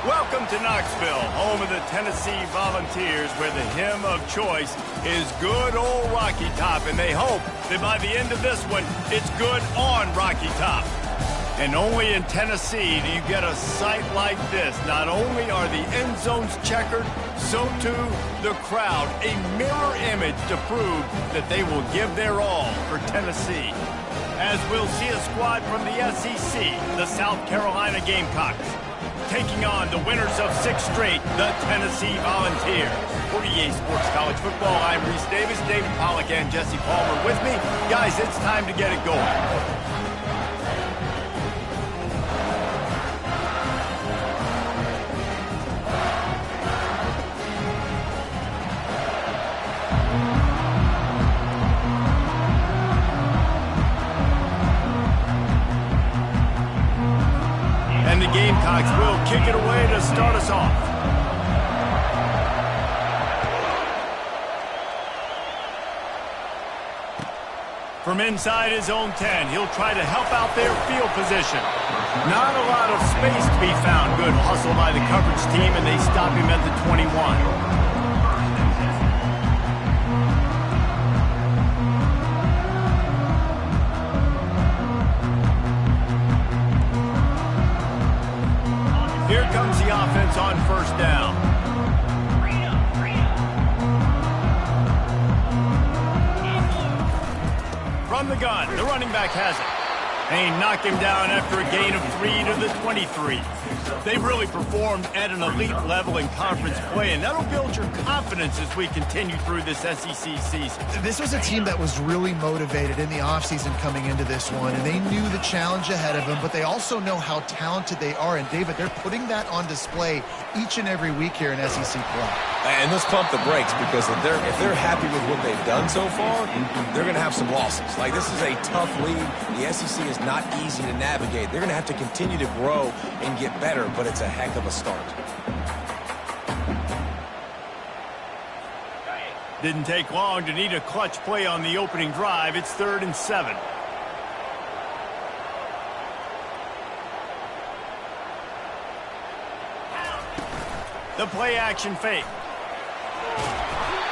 Welcome to Knoxville, home of the Tennessee Volunteers, where the hymn of choice is Good Old Rocky Top, and they hope that by the end of this one, it's good on Rocky Top. And only in Tennessee do you get a sight like this. Not only are the end zones checkered, so too the crowd, a mirror image to prove that they will give their all for Tennessee. As we'll see a squad from the SEC, the South Carolina Gamecocks, taking on the winners of 6 straight, the Tennessee Volunteers. For EA Sports College Football, I'm Reese Davis, David Pollack, and Jesse Palmer with me. Guys, it's time to get it going. And the Gamecocks will kick it away to start us off. From inside his own 10, he'll try to help out their field position. Not a lot of space to be found. Good hustle by the coverage team, and they stop him at the 21. Here comes the offense on first down. From the gun, the running back has it. And he knocked him down after a gain of 3 to the 23. They've really performed at an elite level in conference play, and that'll build your confidence as we continue through this SEC season. This was a team that was really motivated in the offseason coming into this one, and they knew the challenge ahead of them, but they also know how talented they are. And, David, they're putting that on display each and every week here in SEC play. And let's pump the brakes, because if they're happy with what they've done so far, they're going to have some losses. Like, this is a tough league. The SEC is not easy to navigate. They're going to have to continue to grow and get better, but it's a heck of a start. Didn't take long to need a clutch play on the opening drive. It's 3rd and 7. The play action fake.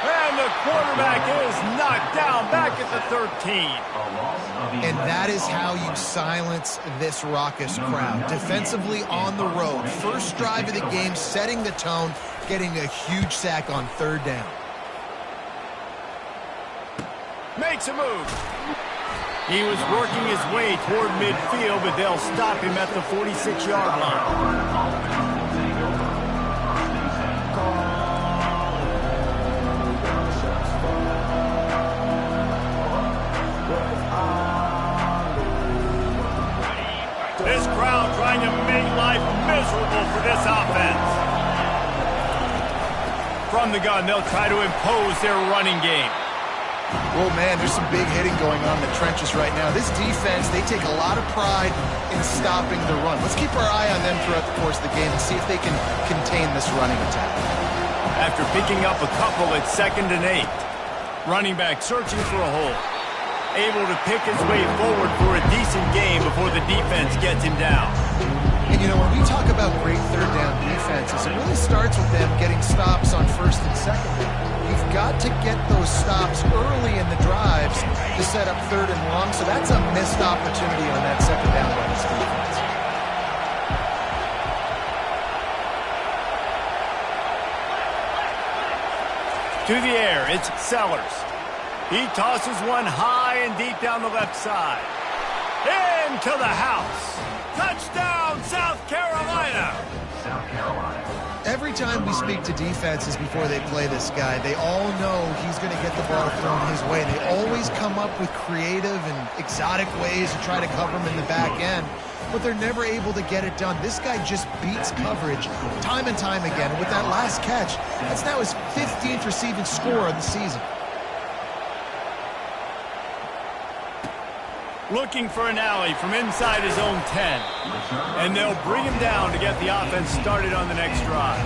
And the quarterback is knocked down back at the 13. And that is how you silence this raucous crowd. Defensively on the road. First drive of the game, setting the tone, getting a huge sack on 3rd down. Makes a move. He was working his way toward midfield, but they'll stop him at the 46-yard line. This crowd trying to make life miserable for this offense. From the gun, they'll try to impose their running game. Oh, man, there's some big hitting going on in the trenches right now. This defense, they take a lot of pride in stopping the run. Let's keep our eye on them throughout the course of the game and see if they can contain this running attack. After picking up a couple at 2nd and 8, running back searching for a hole. Able to pick his way forward for a decent game before the defense gets him down. And, you know, when we talk about great 3rd down defenses, it really starts with them getting stops on 1st and 2nd. You've got to get those stops early in the drives to set up 3rd and long, so that's a missed opportunity on that 2nd down by this defense. To the air, it's Sellers. He tosses one high and deep down the left side. Into the house. Touchdown, South Carolina. Every time we speak to defenses before they play this guy, they all know he's going to get the ball thrown his way. They always come up with creative and exotic ways to try to cover him in the back end, but they're never able to get it done. This guy just beats coverage time and time again. And with that last catch, that's now his 15th receiving score of the season. Looking for an alley from inside his own 10. And they'll bring him down to get the offense started on the next drive.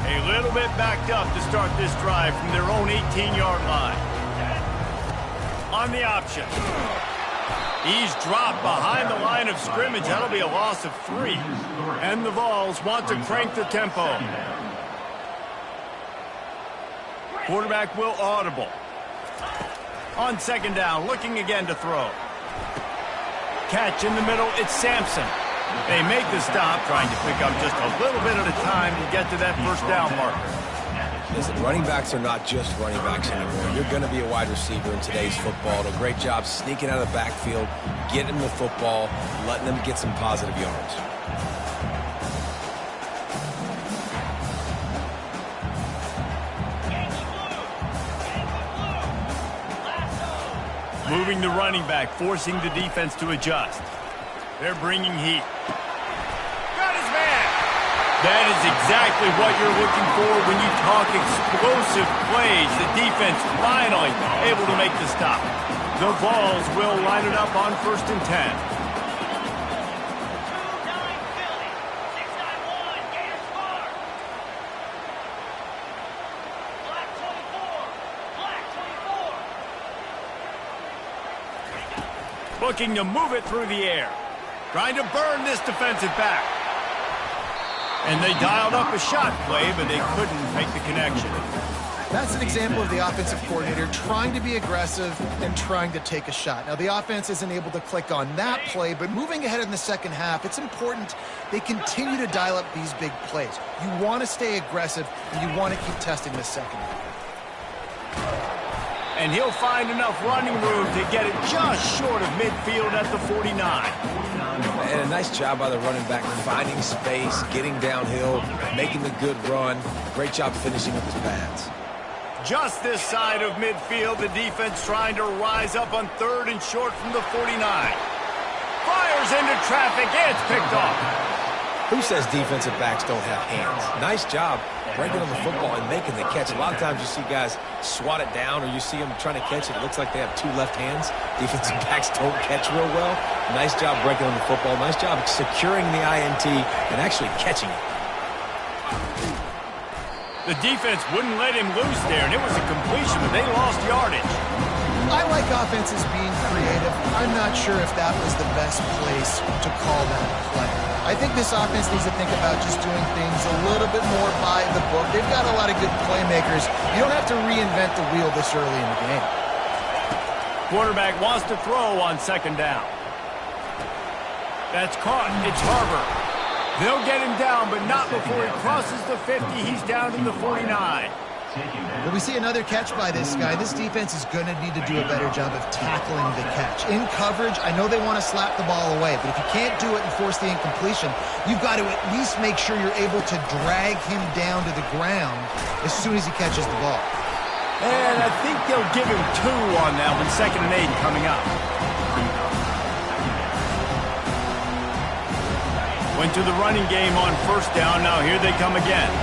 A A little bit backed up to start this drive from their own 18-yard line. On the option. He's dropped behind the line of scrimmage. That'll be a loss of 3. And the Vols want to crank the tempo. Quarterback will audible. On second down, looking again to throw. Catch in the middle, it's Sampson. They make the stop, trying to pick up just a little bit at a time to get to that first down marker. Listen, running backs are not just running backs anymore. You're going to be a wide receiver in today's football. A great job sneaking out of the backfield, getting the football, letting them get some positive yards. Moving the running back, forcing the defense to adjust. They're bringing heat. Got his man! That is exactly what you're looking for when you talk explosive plays. The defense finally able to make the stop. The Vols will line it up on 1st and 10. Looking to move it through the air. Trying to burn this defensive back. And they dialed up a shot play, but they couldn't make the connection. That's an example of the offensive coordinator trying to be aggressive and trying to take a shot. Now, the offense isn't able to click on that play, but moving ahead in the second half, it's important they continue to dial up these big plays. You want to stay aggressive, and you want to keep testing the second half. And he'll find enough running room to get it just short of midfield at the 49. And a nice job by the running back, finding space, getting downhill, making the good run. Great job finishing with his pads. Just this side of midfield, the defense trying to rise up on 3rd and short from the 49. Fires into traffic, and it's picked off. Who says defensive backs don't have hands? Nice job breaking on the football and making the catch. A lot of times you see guys swat it down or you see them trying to catch it. It looks like they have 2 left hands. Defensive backs don't catch real well. Nice job breaking on the football. Nice job securing the INT and actually catching it. The defense wouldn't let him loose there, and it was a completion, but they lost yardage. I like offenses being creative. I'm not sure if that was the best place to call that play. I think this offense needs to think about just doing things a little bit more by the book. They've got a lot of good playmakers. You don't have to reinvent the wheel this early in the game. Quarterback wants to throw on 2nd down. That's caught. It's Harbour. They'll get him down, but not before he crosses the 50. He's down in the 49. Well, we see another catch by this guy. This defense is going to need to do a better job of tackling the catch. In coverage, I know they want to slap the ball away, but if you can't do it and force the incompletion, you've got to at least make sure you're able to drag him down to the ground as soon as he catches the ball. And I think they'll give him 2 on that one, 2nd and 8 coming up. Went to the running game on 1st down. Now here they come again.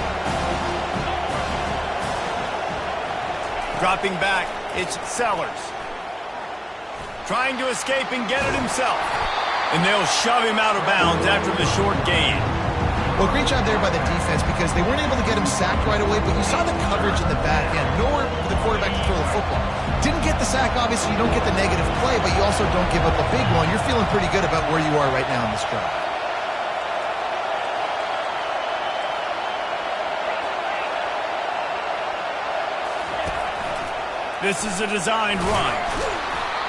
Dropping back, it's Sellers. Trying to escape and get it himself. And they'll shove him out of bounds after the short gain. Well, great job there by the defense because they weren't able to get him sacked right away, but you saw the coverage in the back end. Nowhere for the quarterback to throw the football. Didn't get the sack, obviously. You don't get the negative play, but you also don't give up a big one. You're feeling pretty good about where you are right now in this drive. This is a designed run.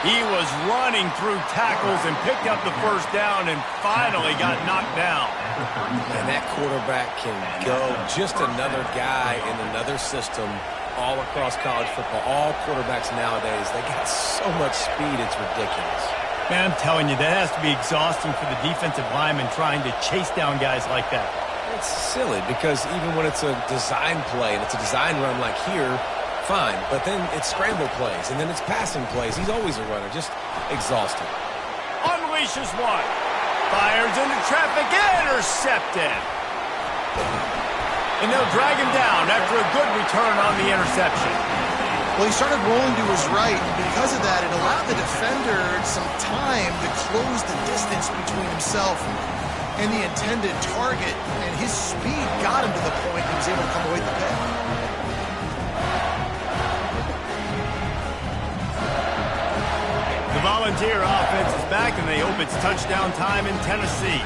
He was running through tackles and picked up the 1st down and finally got knocked down. And that quarterback can go. Just another guy in another system all across college football. All quarterbacks nowadays, they got so much speed, it's ridiculous. Man, I'm telling you, that has to be exhausting for the defensive lineman trying to chase down guys like that. It's silly because even when it's a design play and it's a design run like here, fine, but then it's scramble plays, and then it's passing plays. He's always a runner, just exhausting. Unleashes one. Fires into traffic, intercepted. And they'll drag him down after a good return on the interception. Well, he started rolling to his right, and because of that, it allowed the defender some time to close the distance between himself and the intended target, and his speed got him to the point he was able to come away with the pick. The Volunteer offense is back, and they hope it's touchdown time in Tennessee.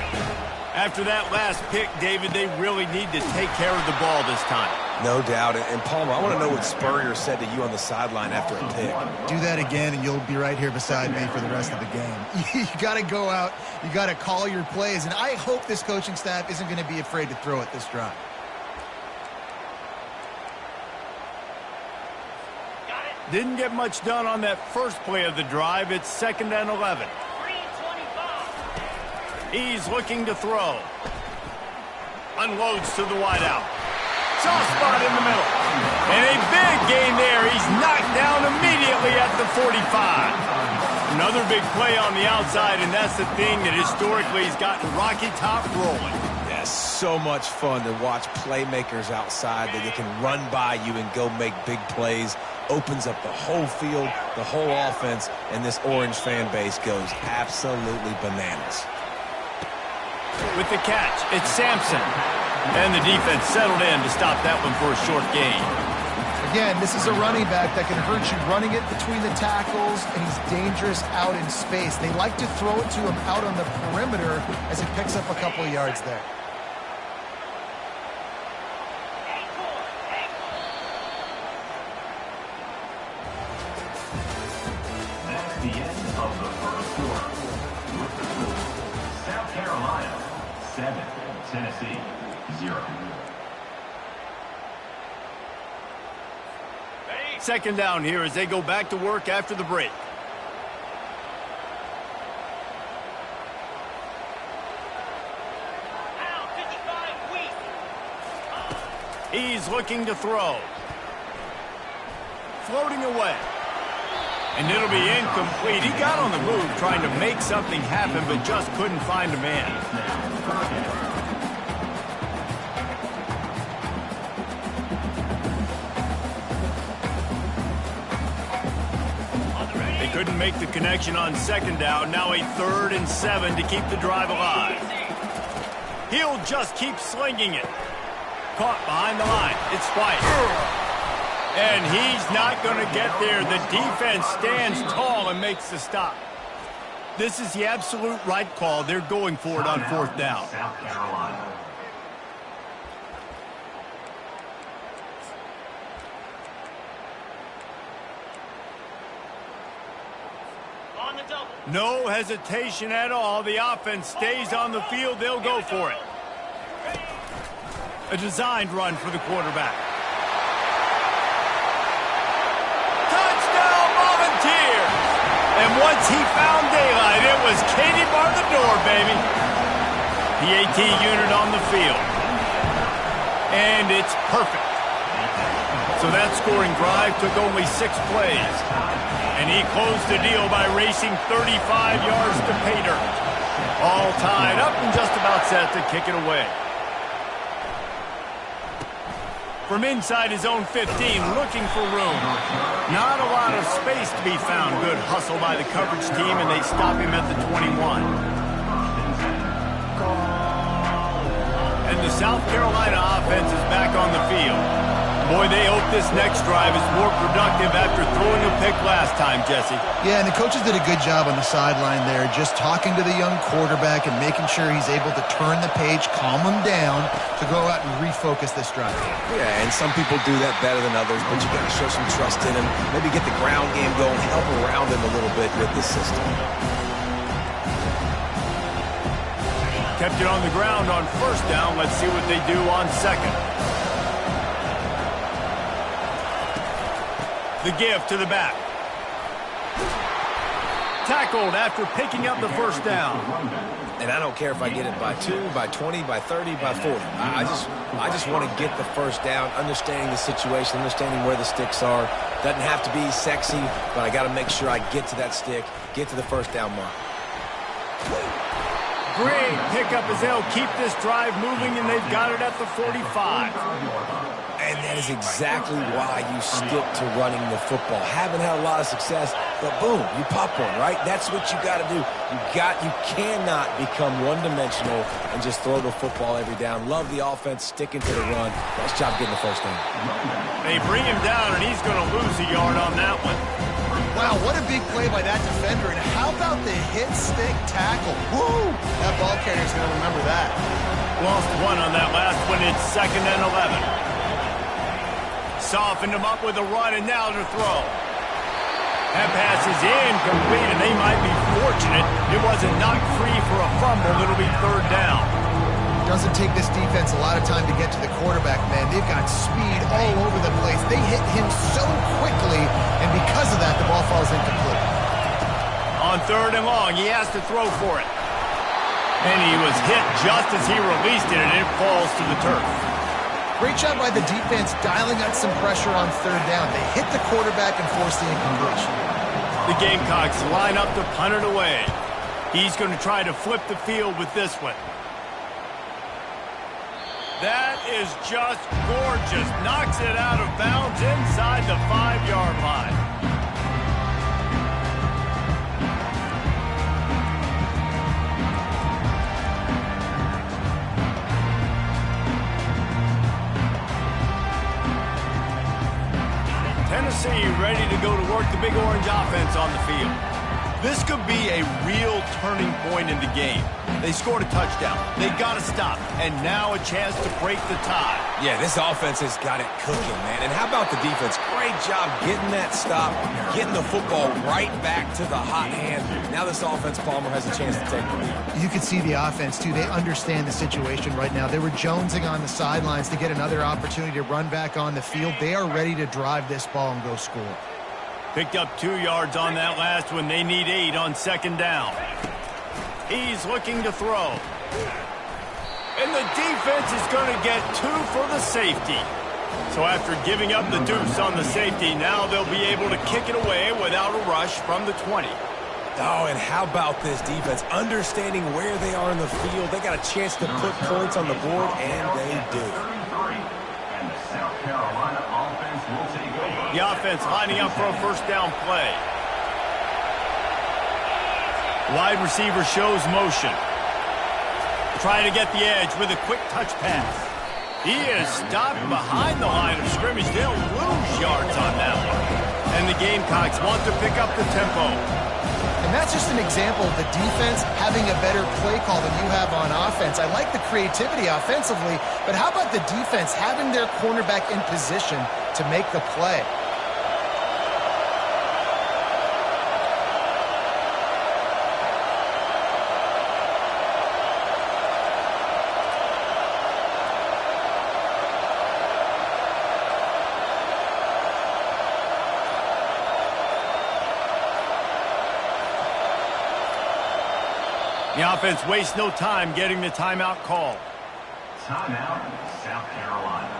After that last pick, David, they really need to take care of the ball this time. No doubt. And Palmer, I want to know what Spurrier said to you on the sideline after a pick. Do that again, and you'll be right here beside me for the rest of the game. You got to go out. You got to call your plays, and I hope this coaching staff isn't going to be afraid to throw it this drive. Didn't get much done on that first play of the drive. It's 2nd and 11. He's looking to throw. Unloads to the wideout. Soft spot in the middle. And a big gain there. He's knocked down immediately at the 45. Another big play on the outside, and that's the thing that historically has gotten Rocky Top rolling. Yeah, so much fun to watch playmakers outside that they can run by you and go make big plays. Opens up the whole field, the whole offense, and this Orange fan base goes absolutely bananas. With the catch, it's Sampson. And the defense settled in to stop that one for a short gain. Again, this is a running back that can hurt you running it between the tackles, and he's dangerous out in space. They like to throw it to him out on the perimeter as he picks up a couple of yards there. That's the end of the first quarter. South Carolina 7, Tennessee 0. Second down here as they go back to work after the break. He's looking to throw. Floating away. And it'll be incomplete. He got on the move trying to make something happen, but just couldn't find a man. They couldn't make the connection on second down. Now a 3rd and 7 to keep the drive alive. He'll just keep slinging it. Caught behind the line. It's White. And he's not going to get there. The defense stands tall and makes the stop. This is the absolute right call. They're going for it on 4th down. South Carolina. No hesitation at all. The offense stays on the field. They'll go for it. A designed run for the quarterback. Touchdown, Volunteers! And once he found daylight, it was Katie bar the door, baby. The AT unit on the field. And it's perfect. So that scoring drive took only 6 plays. And he closed the deal by racing 35 yards to pay dirt. All tied up and just about set to kick it away. From inside his own 15, looking for room. Not a lot of space to be found. Good hustle by the coverage team, and they stop him at the 21. And the South Carolina offense is back on the field. Boy, they hope this next drive is more productive after throwing a pick last time, Jesse. Yeah, and the coaches did a good job on the sideline there, just talking to the young quarterback and making sure he's able to turn the page, calm him down to go out and refocus this drive. Yeah, and some people do that better than others, but you got to show some trust in him, maybe get the ground game going, help around him a little bit with this system. Kept it on the ground on 1st down. Let's see what they do on 2nd. The give to the back. Tackled after picking up the 1st down. And I don't care if I get it by 2, by 20, by 30, by 40. I just want to get the 1st down, understanding the situation, understanding where the sticks are. Doesn't have to be sexy, but I got to make sure I get to that stick, get to the 1st down mark. Great pickup as they'll keep this drive moving, and they've got it at the 45. And that is exactly why you stick to running the football. Haven't had a lot of success, but boom, you pop one, right? That's what you got to do. You cannot become one-dimensional and just throw the football every down. Love the offense, sticking to the run. Nice job getting the first down. They bring him down, and he's going to lose a yard on that one. Wow, what a big play by that defender. And how about the hit stick tackle? Woo! That ball carrier's going to remember that. Lost one on that last one. It's 2nd and 11. Softened him up with a run, and now to throw. That pass is incomplete, and they might be fortunate it wasn't knocked free for a fumble. It'll be 3rd down. Doesn't take this defense a lot of time to get to the quarterback, man. They've got speed all over the place. They hit him so quickly, and because of that, the ball falls incomplete. On 3rd and long, he has to throw for it. And he was hit just as he released it, and it falls to the turf. Great job by the defense dialing up some pressure on 3rd down. They hit the quarterback and forced the incompletion. The Gamecocks line up to punt it away. He's going to try to flip the field with this one. That is just gorgeous. Knocks it out of bounds inside the 5-yard line. Tennessee ready to go to work the Big Orange offense on the field. This could be a real turning point in the game. They scored a touchdown. They got to stop. And now a chance to break the tie. Yeah, this offense has got it cooking, man. And how about the defense? Great job getting that stop, getting the football right back to the hot hand. Now this offense, Palmer, has a chance to take the lead. You can see the offense, too. They understand the situation right now. They were jonesing on the sidelines to get another opportunity to run back on the field. They are ready to drive this ball and go score. Picked up 2 yards on that last one. They need 8 on 2nd down. He's looking to throw. And the defense is going to get 2 for the safety. So after giving up the deuce on the safety, now they'll be able to kick it away without a rush from the 20. Oh, and how about this defense? Understanding where they are in the field. They got a chance to put points on the board, and they do. And the South Carolina offense will take over. The offense lining up for a 1st down play. Wide receiver shows motion. Trying to get the edge with a quick touch pass. He is stopped behind the line of scrimmage. They'll lose yards on that one. And the Gamecocks want to pick up the tempo. And that's just an example of the defense having a better play call than you have on offense. I like the creativity offensively, but how about the defense having their cornerback in position to make the play? The offense wastes no time getting the timeout call. Timeout, South Carolina.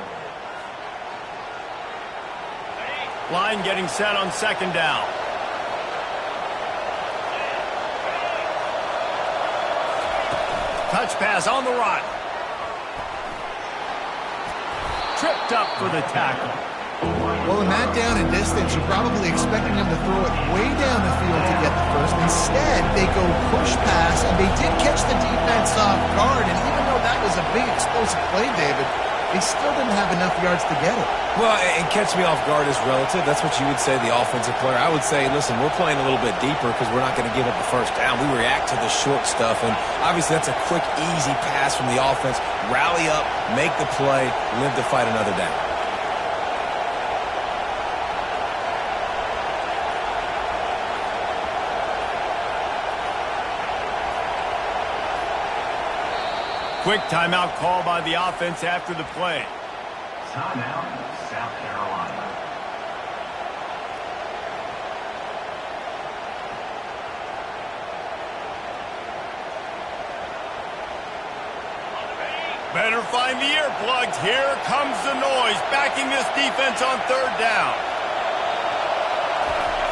Line getting set on 2nd down. Touch pass on the run. Tripped up for the tackle. Well, in that down and distance, you're probably expecting them to throw it way down the field to get the first. Instead, they go push pass, and they did catch the defense off guard. And even though that was a big explosive play, David, they still didn't have enough yards to get it. Well, and catch me off guard is relative. That's what you would say, the offensive player. I would say, listen, we're playing a little bit deeper because we're not going to give up the 1st down. We react to the short stuff, and obviously that's a quick, easy pass from the offense. Rally up, make the play, live to fight another down. Quick timeout call by the offense after the play. Timeout, South Carolina. Better find the earplugs. Here comes the noise, backing this defense on 3rd down.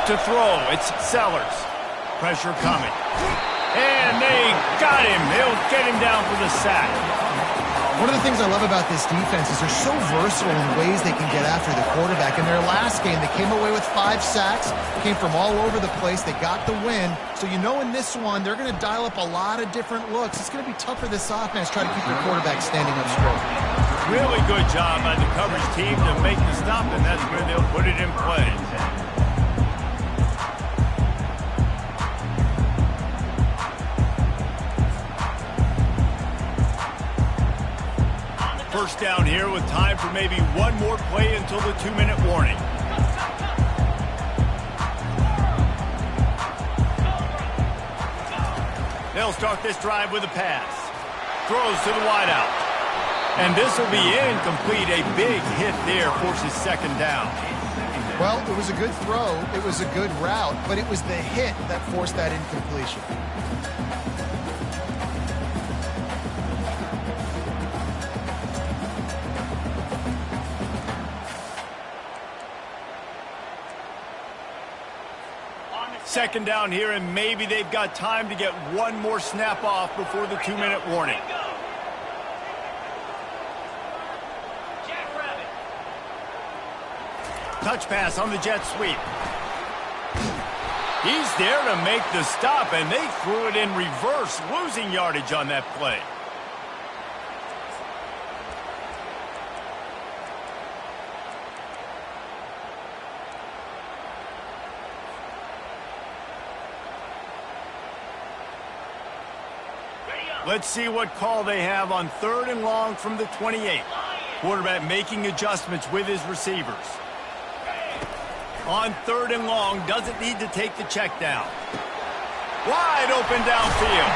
To throw, it's Sellers. Pressure coming. And they got him. He'll get him down for the sack. One of the things I love about this defense is they're so versatile in ways they can get after the quarterback. In their last game, they came away with 5 sacks, came from all over the place. They got the win. So you know in this one, they're going to dial up a lot of different looks. It's going to be tough for this offense trying to keep their quarterback standing up straight. Really good job by the coverage team to make the stop, and that's where they'll put it in play. First down here with time for maybe one more play until the 2-minute warning. They'll start this drive with a pass. Throws to the wideout. And this will be incomplete. A big hit there forces second down. Well, it was a good throw. It was a good route, but it was the hit that forced that incompletion. Second down here, and maybe they've got time to get one more snap off before the 2-minute warning. Touch pass on the jet sweep. He's there to make the stop, and they threw it in reverse, losing yardage on that play. Let's see what call they have on 3rd and long from the 28. Quarterback making adjustments with his receivers. On 3rd and long, doesn't need to take the check down. Wide open downfield.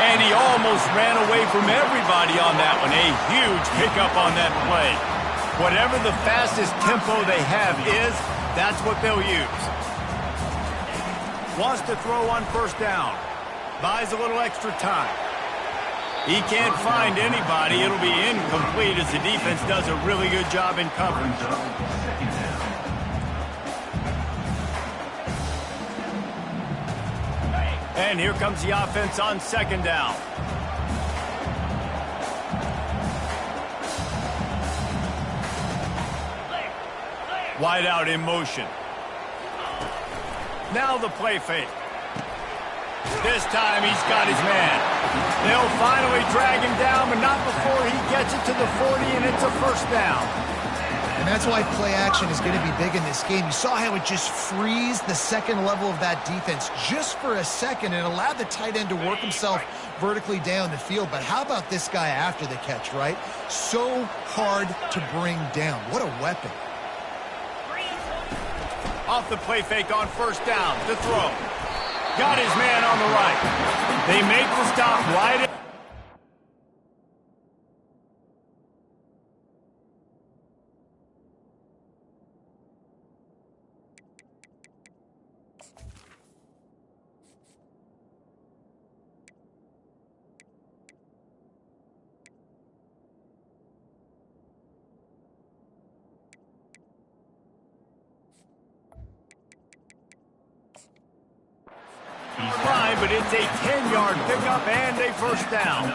And he almost ran away from everybody on that one. A huge pickup on that play. Whatever the fastest tempo they have is, that's what they'll use. Wants to throw on 1st down. Buys a little extra time. He can't find anybody. It'll be incomplete as the defense does a really good job in coverage. And here comes the offense on 2nd down. Wide out in motion. Now the play fake. This time he's got his man. They'll finally drag him down, but not before he gets it to the 40, and it's a 1st down. And that's why play action is going to be big in this game. You saw how it just frees the second level of that defense just for a second and allowed the tight end to work himself vertically down the field. But how about this guy after the catch, right? So hard to bring down. What a weapon. Off the play fake on 1st down to throw. Got his man on the right. They make the stop right. Fine, but it's a 10-yard pickup and a 1st down.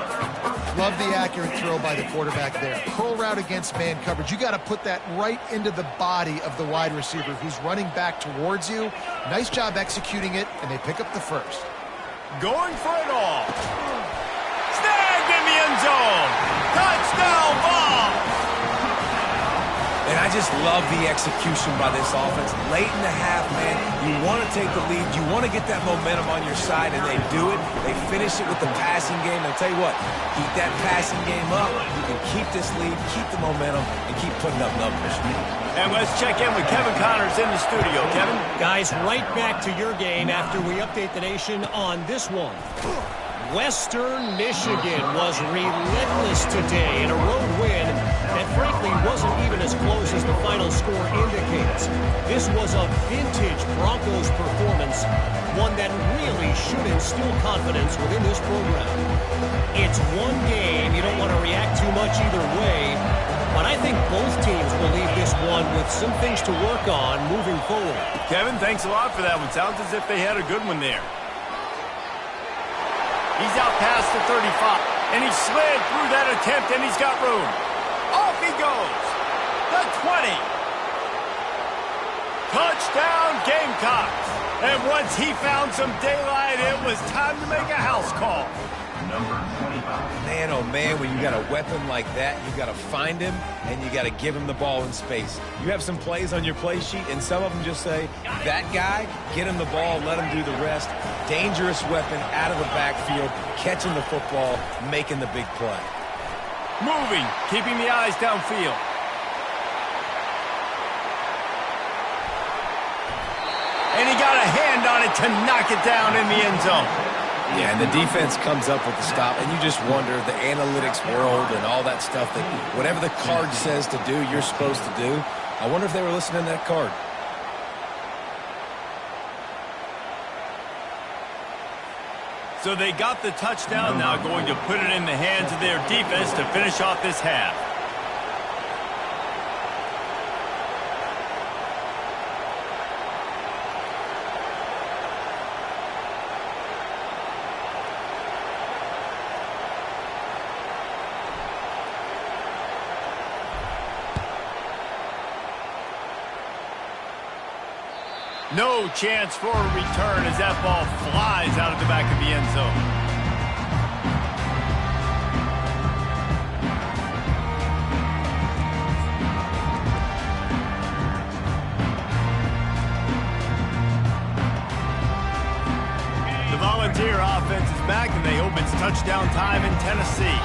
Love the accurate throw by the quarterback there. Curl route against man coverage. You got to put that right into the body of the wide receiver who's running back towards you. Nice job executing it, and they pick up the 1st. Going for it all. Snagged in the end zone. Touchdown ball. And I just love the execution by this offense. Late in the half, man, you want to take the lead. You want to get that momentum on your side, and they do it. They finish it with the passing game. I'll tell you what, keep that passing game up. You can keep this lead, keep the momentum, and keep putting up numbers. And let's check in with Kevin Connors in the studio. Kevin? Guys, right back to your game after we update the nation on this one. Western Michigan was relentless today in a road win that frankly wasn't even as close as the final score indicates. This was a vintage Broncos performance, one that really should instill confidence within this program. It's one game, you don't want to react too much either way, but I think both teams will leave this one with some things to work on moving forward. Kevin, thanks a lot for that one. Sounds as if they had a good one there. He's out past the 35. And he slid through that attempt, and he's got room. Off he goes. The 20. Touchdown, Gamecocks. And once he found some daylight, it was time to make a house call. Number 25. Man, oh man, when you got a weapon like that, you got to find him and you got to give him the ball in space. You have some plays on your play sheet, and some of them just say, that guy, get him the ball, let him do the rest. Dangerous weapon out of the backfield, catching the football, making the big play. Moving, keeping the eyes downfield. And he got a hand on it to knock it down in the end zone. Yeah, and the defense comes up with the stop, and you just wonder, the analytics world and all that stuff, that whatever the card says to do, you're supposed to do. I wonder if they were listening to that card. So they got the touchdown, now going to put it in the hands of their defense to finish off this half. No chance for a return as that ball flies out of the back of the end zone. The Volunteer offense is back, and they hope it's touchdown time in Tennessee.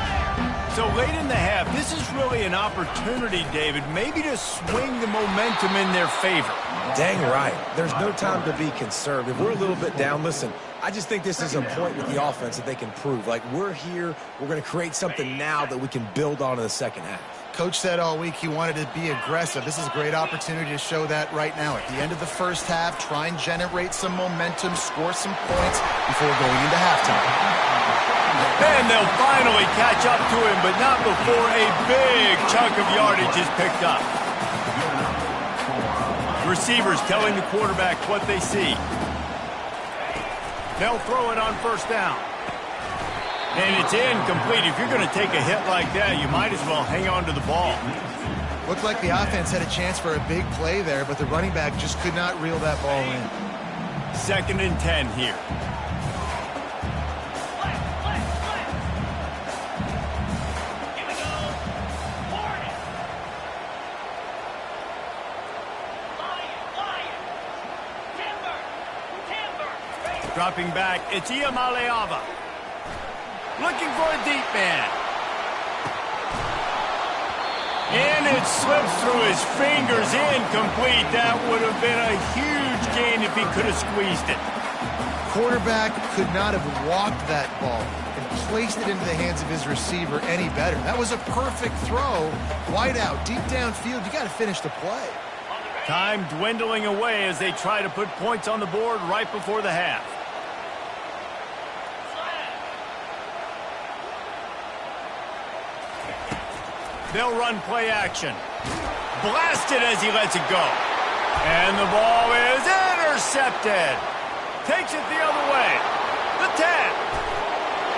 So late in the half, this is really an opportunity, David, maybe to swing the momentum in their favor. Dang right. There's no time to be concerned. If we're a little bit down, listen, I just think this is a point with the offense that they can prove. Like, we're here, we're going to create something now that we can build on in the second half. Coach said all week he wanted to be aggressive. This is a great opportunity to show that right now. At the end of the first half, try and generate some momentum, score some points before going into halftime. And they'll finally catch up to him, but not before a big chunk of yardage is picked up. Receivers telling the quarterback what they see. They'll throw it on first down. And it's incomplete. If you're going to take a hit like that, you might as well hang on to the ball. Looked like the offense had a chance for a big play there, but the running back just could not reel that ball in. 2nd and 10 here. Dropping back, it's Iamaleava. Looking for a deep man. And it slips through his fingers, incomplete. That would have been a huge gain if he could have squeezed it. Quarterback could not have walked that ball and placed it into the hands of his receiver any better. That was a perfect throw. Wide out, deep downfield. You got to finish the play. Time dwindling away as they try to put points on the board right before the half. They'll run play action. Blasted as he lets it go. And the ball is intercepted. Takes it the other way. The 10.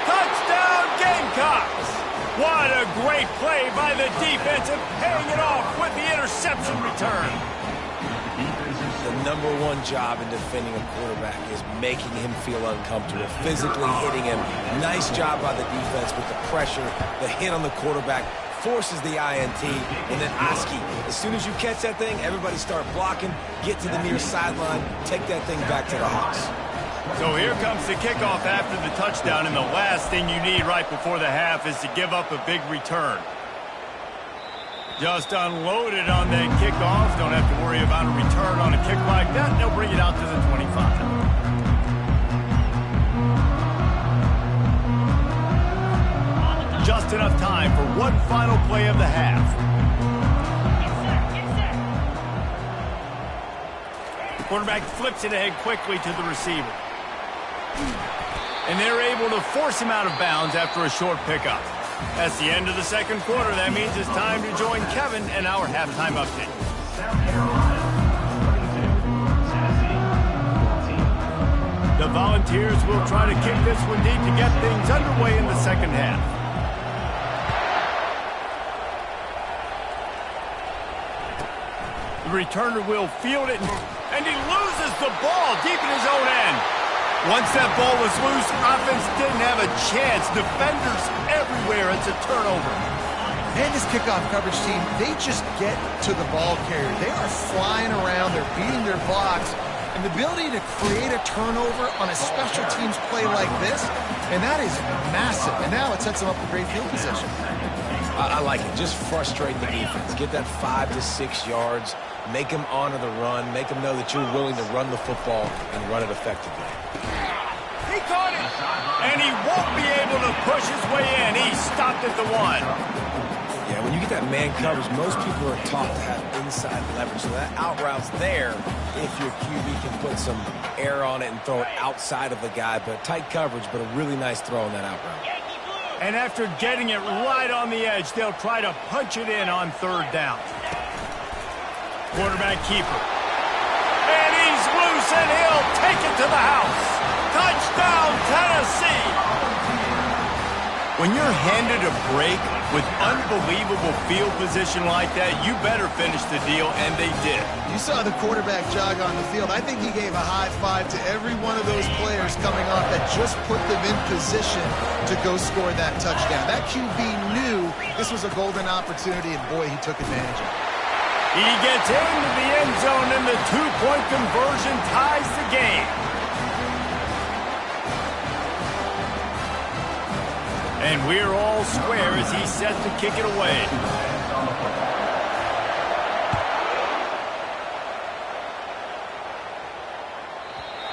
Touchdown Gamecocks. What a great play by the defense and paying it off with the interception return. The #1 job in defending a quarterback is making him feel uncomfortable, physically hitting him. Nice job by the defense with the pressure, the hit on the quarterback. Forces the INT, and then Oski. As soon as you catch that thing, everybody start blocking, get to the near sideline, take that thing back to the house. So here comes the kickoff after the touchdown, and the last thing you need right before the half is to give up a big return. Just unloaded on that kickoff. Don't have to worry about a return on a kick like that. They'll bring it out to the 25. Just enough time for one final play of the half. Quarterback flips it ahead quickly to the receiver. And they're able to force him out of bounds after a short pickup. That's the end of the second quarter. That means it's time to join Kevin and our halftime update. The Volunteers will try to kick this one deep to get things underway in the second half. returner will field it, and he loses the ball deep in his own end. Once that ball was loose, offense didn't have a chance. Defenders everywhere. It's a turnover. And this kickoff coverage team, they just get to the ball carrier. They are flying around. They're beating their blocks. And the ability to create a turnover on a special teams play like this, and that is massive. And now it sets them up for great field position. I like it. Just frustrate the defense. Get that 5 to 6 yards. Make them honor the run. Make them know that you're willing to run the football and run it effectively. He caught it, and he won't be able to push his way in. He stopped at the 1. Yeah, when you get that man coverage, most people are taught to have inside leverage. So that out route's there if your QB can put some air on it and throw it outside of the guy. But tight coverage, but a really nice throw on that out route. And after getting it right on the edge, they'll try to punch it in on 3rd down. Quarterback keeper. And he's loose, and he'll take it to the house. Touchdown, Tennessee! When you're handed a break with unbelievable field position like that, you better finish the deal, and they did. You saw the quarterback jog on the field. I think he gave a high five to every one of those players coming off that just put them in position to go score that touchdown. That QB knew this was a golden opportunity, and boy, he took advantage of it. He gets into the end zone, and the 2-point conversion ties the game. And we're all square as he's set to kick it away.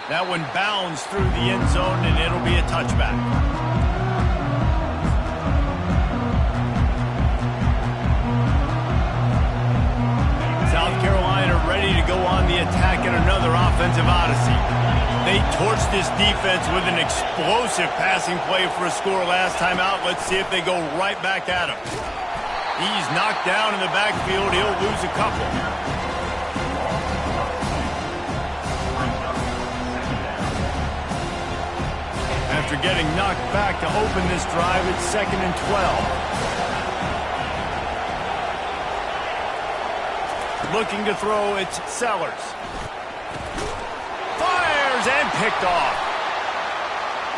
That one bounds through the end zone, and it'll be a touchback. South Carolina ready to go on the attack in another offensive odyssey. They torched this defense with an explosive passing play for a score last time out. Let's see if they go right back at him. He's knocked down in the backfield. He'll lose a couple. After getting knocked back to open this drive, it's 2nd and 12. Looking to throw, it's Sellers. Fires and picked off.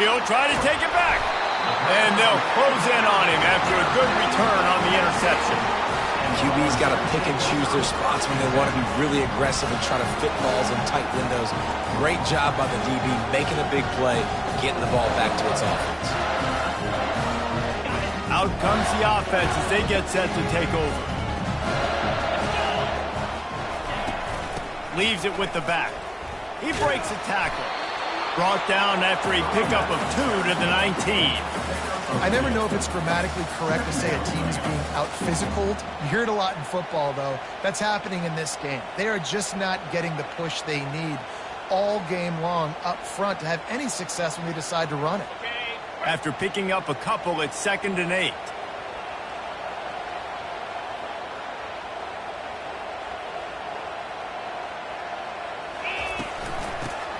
He'll try to take it back. And they'll close in on him after a good return on the interception. QB's got to pick and choose their spots when they want to be really aggressive and try to fit balls in tight windows. Great job by the DB, making a big play, getting the ball back to its offense. Out comes the offense as they get set to take over. Leaves it with the back. He breaks a tackle. Brought down after a pickup of 2 to the 19. I never know if it's grammatically correct to say a team is being out-physicaled. You hear it a lot in football, though. That's happening in this game. They are just not getting the push they need all game long up front to have any success when they decide to run it. After picking up a couple, it's 2nd and 8.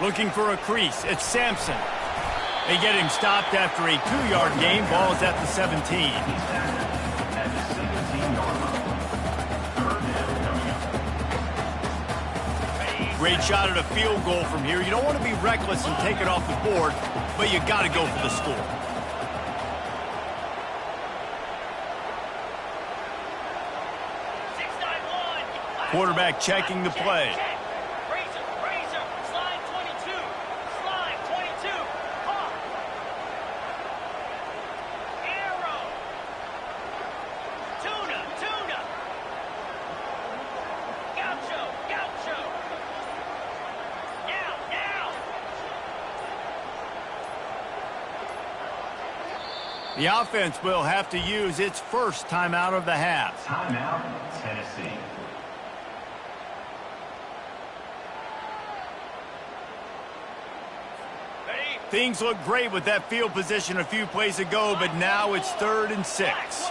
Looking for a crease. It's Sampson. They get him stopped after a 2-yard gain. Ball is at the 17. Great shot at a field goal from here. You don't want to be reckless and take it off the board, but you got to go for the score. Quarterback checking the play. The offense will have to use its first timeout of the half. Timeout, Tennessee. Things look great with that field position a few plays ago, but now it's 3rd and 6.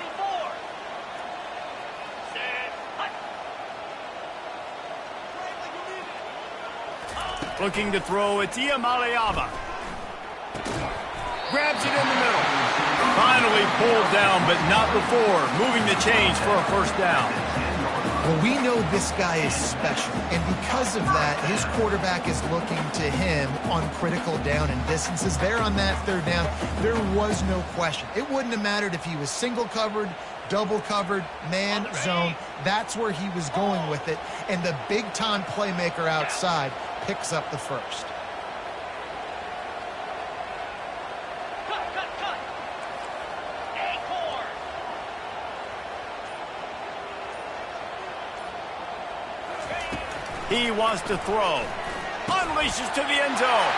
Looking to throw, it's Iamaleava. Grabs it in the middle. Finally pulled down, but not before. Moving the chains for a first down. Well, we know this guy is special, and because of that, his quarterback is looking to him on critical down and distances. There on that third down, there was no question. It wouldn't have mattered if he was single covered, double covered, man, zone. That's where he was going with it, and the big-time playmaker outside picks up the first. He wants to throw. Unleashes to the end zone.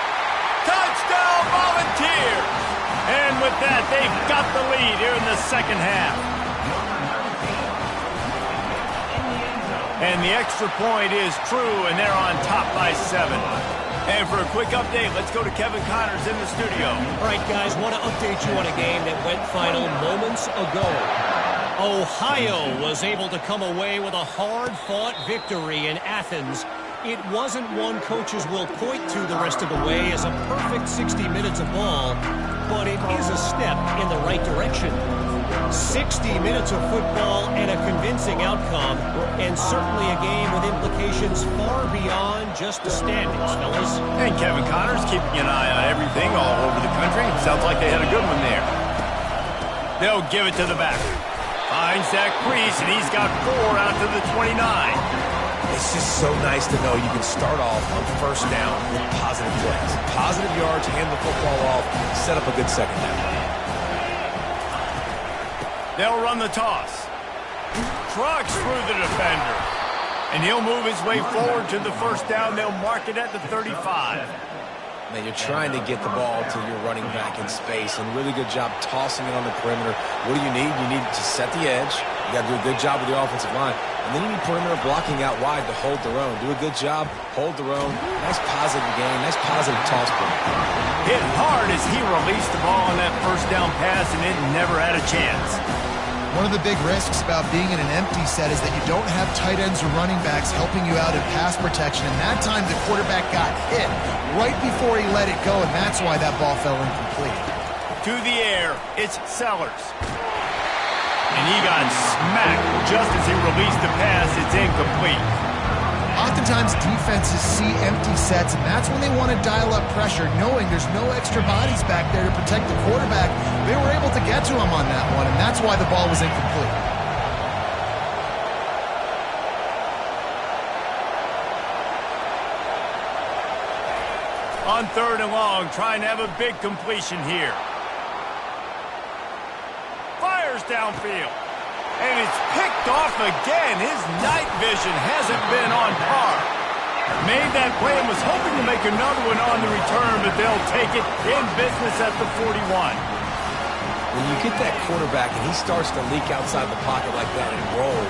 Touchdown, Volunteers! And with that, they've got the lead here in the second half. And the extra point is true, and they're on top by 7. And for a quick update, let's go to Kevin Connors in the studio. All right, guys, want to update you on a game that went final moments ago. Ohio was able to come away with a hard-fought victory in Athens. It wasn't one coaches will point to the rest of the way as a perfect 60 minutes of ball, but it is a step in the right direction. 60 minutes of football and a convincing outcome, and certainly a game with implications far beyond just the standings, fellas. And Kevin Connors keeping an eye on everything all over the country. Sounds like they had a good one there. They'll give it to the back. Finds Zach Priest, and he's got 4 out to the 29. It's just so nice to know you can start off on first down with positive plays. Positive yards, hand the football off, set up a good second down. They'll run the toss. Trucks through the defender. And he'll move his way forward to the first down. They'll mark it at the 35. Man, you're trying to get the ball to your running back in space, and really good job tossing it on the perimeter. What do you need? You need to set the edge. You got to do a good job with the offensive line. And then you need perimeter blocking out wide to hold their own. Do a good job, hold their own. Nice positive game, nice positive toss play. Hit hard as he released the ball on that first down pass, and it never had a chance. One of the big risks about being in an empty set is that you don't have tight ends or running backs helping you out in pass protection. And that time the quarterback got hit right before he let it go, and that's why that ball fell incomplete. To the air, it's Sellers. And he got smacked just as he released the pass. It's incomplete. Oftentimes defenses see empty sets, and that's when they want to dial up pressure, knowing there's no extra bodies back there to protect the quarterback. They were able to get to him on that one, and that's why the ball was incomplete. On 3rd and long, trying to have a big completion here. Fires downfield. And it's picked off again. His night vision hasn't been on par. Made that play and was hoping to make another one on the return, but they'll take it in business at the 41. When you get that quarterback and he starts to leak outside the pocket like that and roll,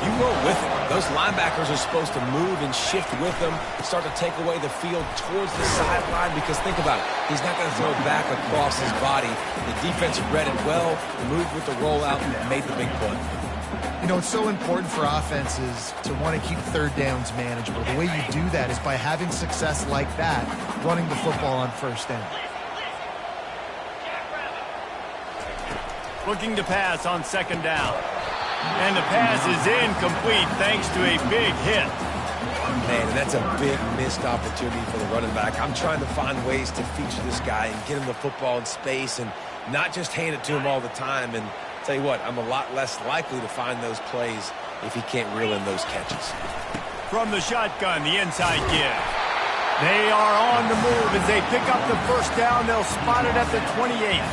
you roll with him. Those linebackers are supposed to move and shift with him, start to take away the field towards the sideline, because think about it, he's not going to throw back across his body. The defense read it well, moved with the rollout, and made the big play. You know, it's so important for offenses to want to keep third downs manageable. The way you do that is by having success like that, running the football on first down. Looking to pass on 2nd down. And the pass is incomplete thanks to a big hit. Man, and that's a big missed opportunity for the running back. I'm trying to find ways to feature this guy and get him the football in space and not just hand it to him all the time. And tell you what, I'm a lot less likely to find those plays if he can't reel in those catches. From the shotgun, the inside give. They are on the move as they pick up the first down. They'll spot it at the 28.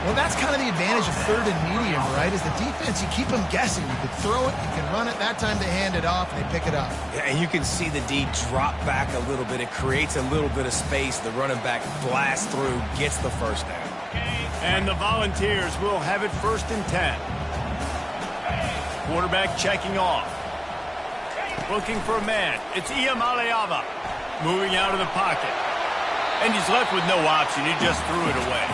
Well, that's kind of the advantage of 3rd and medium, right? Is the defense, you keep them guessing. You can throw it, you can run it. That time they hand it off and they pick it up. Yeah, and you can see the D drop back a little bit. It creates a little bit of space. The running back blasts through, gets the first down. And the Volunteers will have it 1st and 10. Quarterback checking off. Looking for a man. It's Iamaleava moving out of the pocket. And he's left with no option. He just threw it away.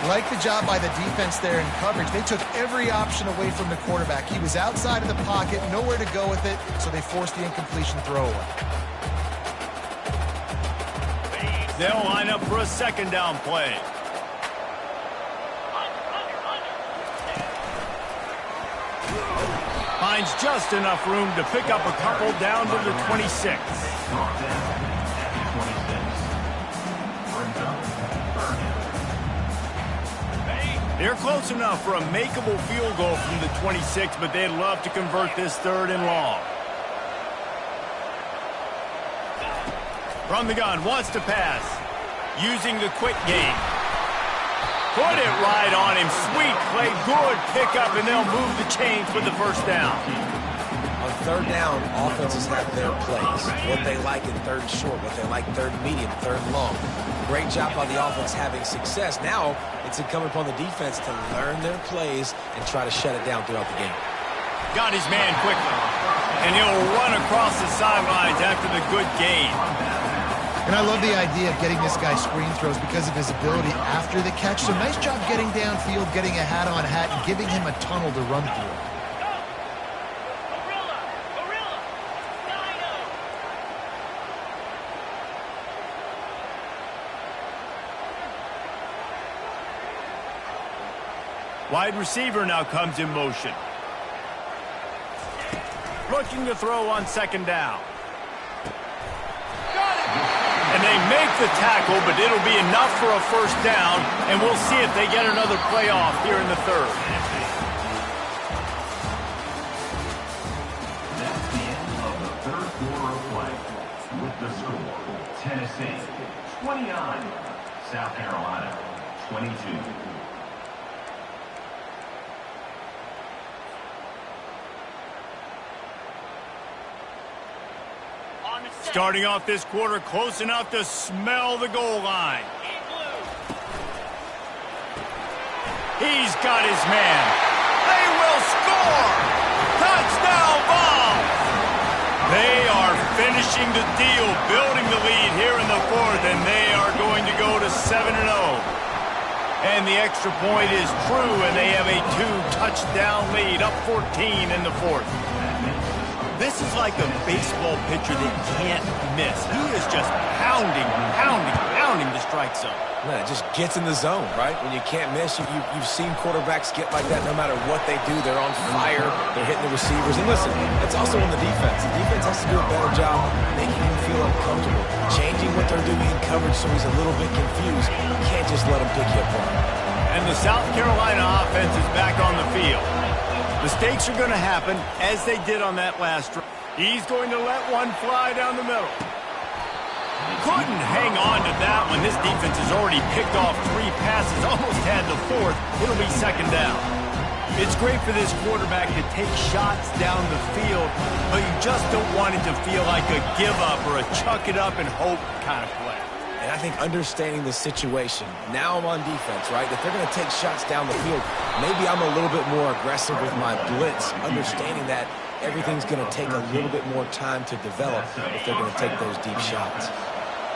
Like the job by the defense there in coverage. They took every option away from the quarterback. He was outside of the pocket, nowhere to go with it, so they forced the incompletion throwaway. They'll line up for a 2nd down play. finds just enough room to pick up a couple down to the 26. They're close enough for a makeable field goal from the 26, but they'd love to convert this 3rd and long. From the gun, wants to pass. Using the quick game. Put it right on him. Sweet play, good pickup, and they'll move the chains with the 1st down. On 3rd down, offenses have their plays. What they like in 3rd and short, what they like 3rd and medium, 3rd and long. Great job by the offense having success. Now, it's incumbent upon the defense to learn their plays and try to shut it down throughout the game. Got his man quickly. And he'll run across the sidelines after the good gain. And I love the idea of getting this guy screen throws because of his ability after the catch. So nice job getting downfield, getting a hat-on-hat, and giving him a tunnel to run through. Wide receiver now comes in motion. Looking to throw on 2nd down. And they make the tackle, but it'll be enough for a 1st down, and we'll see if they get another playoff here in the 3rd. That's the end of the 3rd quarter of play. With the score, Tennessee 29, South Carolina 22. Starting off this quarter close enough to smell the goal line. He's got his man. They will score! Touchdown Vols! They are finishing the deal, building the lead here in the 4th, and they are going to go to 7-0. And the extra point is true, and they have a 2-touchdown lead, up 14 in the 4th. This is like a baseball pitcher that can't miss. He is just pounding the strike zone. Man, it just gets in the zone, right? When you can't miss, you've seen quarterbacks get like that no matter what they do. They're on fire. They're hitting the receivers. And listen, it's also on the defense. The defense has to do a better job making him feel uncomfortable, changing what they're doing in coverage so he's a little bit confused. You can't just let him pick you apart. And the South Carolina offense is back on the field. Mistakes are going to happen, as they did on that last drive. He's going to let one fly down the middle. Couldn't hang on to that one. This defense has already picked off 3 passes, almost had the 4th. It'll be 2nd down. It's great for this quarterback to take shots down the field, but you just don't want it to feel like a give-up or a chuck-it-up and hope kind of play. And I think understanding the situation, now I'm on defense, right? If they're going to take shots down the field, maybe I'm a little bit more aggressive with my blitz, understanding that everything's going to take a little bit more time to develop if they're going to take those deep shots.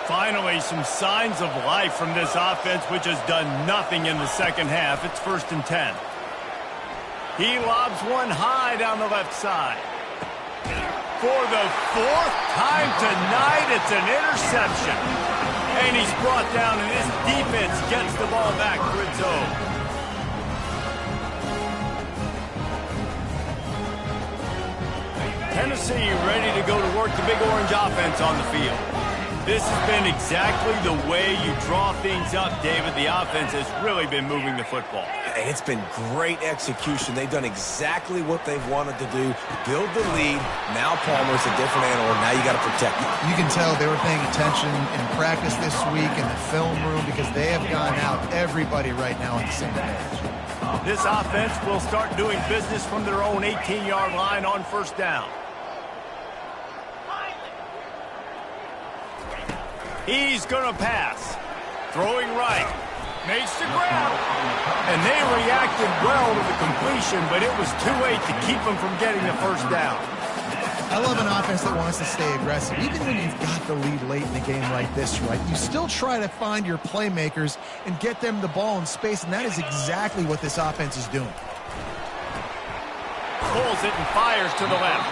Finally, some signs of life from this offense, which has done nothing in the 2nd half. It's 1st and 10. He lobs one high down the left side. For the 4th time tonight, it's an interception. And he's brought down, and his defense gets the ball back for its own. Tennessee ready to go to work the Big Orange offense on the field. This has been exactly the way you draw things up, David. The offense has really been moving the football. It's been great execution. They've done exactly what they've wanted to do. Build the lead. Now Palmer's a different animal. Now you got to protect it. You can tell they were paying attention in practice this week in the film room because they have gone out everybody right now on the same page. This offense will start doing business from their own 18-yard line on 1st down. He's going to pass. Throwing right. Makes the grab. And they reacted well to the completion, but it was too late to keep them from getting the 1st down. I love an offense that wants to stay aggressive. Even when you've got the lead late in a game like this, right, you still try to find your playmakers and get them the ball in space, and that is exactly what this offense is doing. Pulls it and fires to the left.